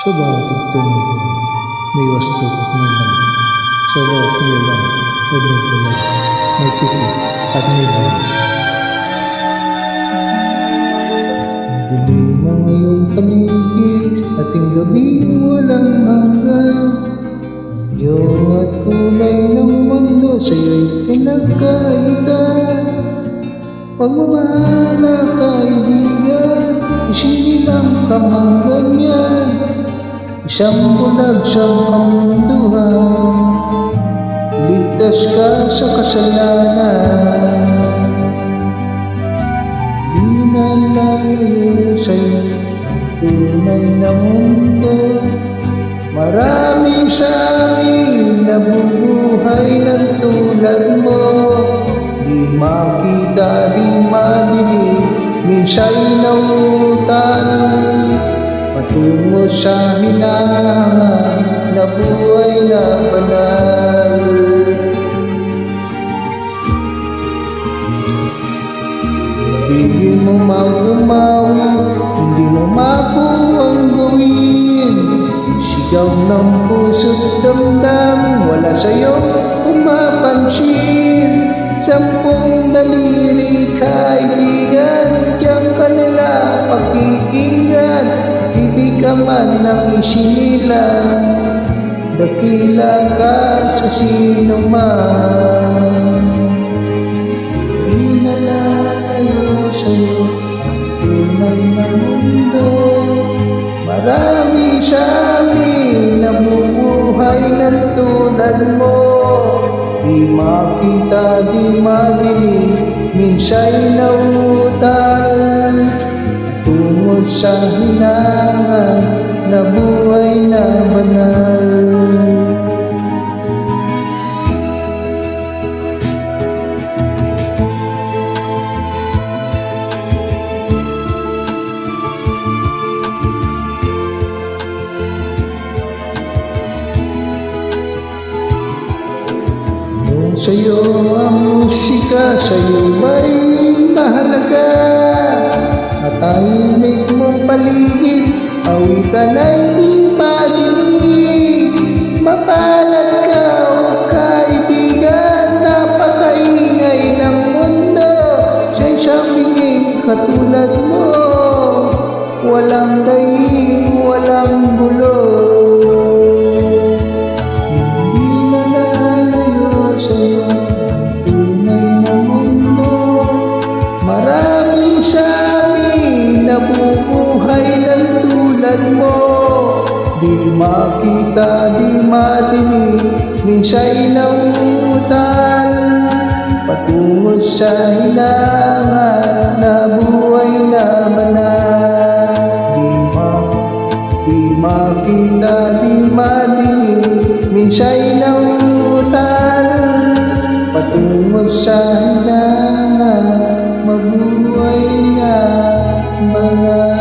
Sa bawat tumubo, may wasto at may laman. Sa bawat nilalang at may tulad, may piki at may buhay. Dilim ang iyong paligid, ating gabi walang hanggan. Iyong at kulay ng mundo, sa'yo'y pinagkaitan. Pagmamahal na kaibigan, isinilang kamang ganyan. Isang bulag siyang kamunduhan, ligtas ka sa kasalanan. Di na lalayo sa'yo tunay na mundo. Marami sa amin nabubuhay ng tulad mo. Di makita, di madinig, minsa'y nauutan. Patungo sa hinahang na buhay na banal. Hindi mo maumawi, hindi mo makuwang gawin. Sigaw ng puso't damdam, wala sa'yo umapansin. 10 daliri kaibigan, diyan ka nila pakikinggan. Hindi ka man ang isinilang, dakila ka sa sino man. Di na lalayo sa'yo tunay na mundo. Marami sa amin nabubuhay ng tulad mo. Di makita, di madinig, minsa'y nauutal. Tungo sa hinahang na buhay na banal. Sa'yo ang musika, sa'yo ba'y mahalaga? At tahimik mong paligid, awitan ay di madinig. Mapalad ka o kaibigan, napakaingay ng mundo. Siya'y sabingin katulad mo, walang daing, walang gulo. Marami sa amin nabubuhay ng tulad mo. Di makita, di madinig, minsa'y nauutal. Patungo sa hinahang na buhay na banal. Di makita, di madinig, minsa'y nauutal. Patungo sa hinahang mabuhay na banal.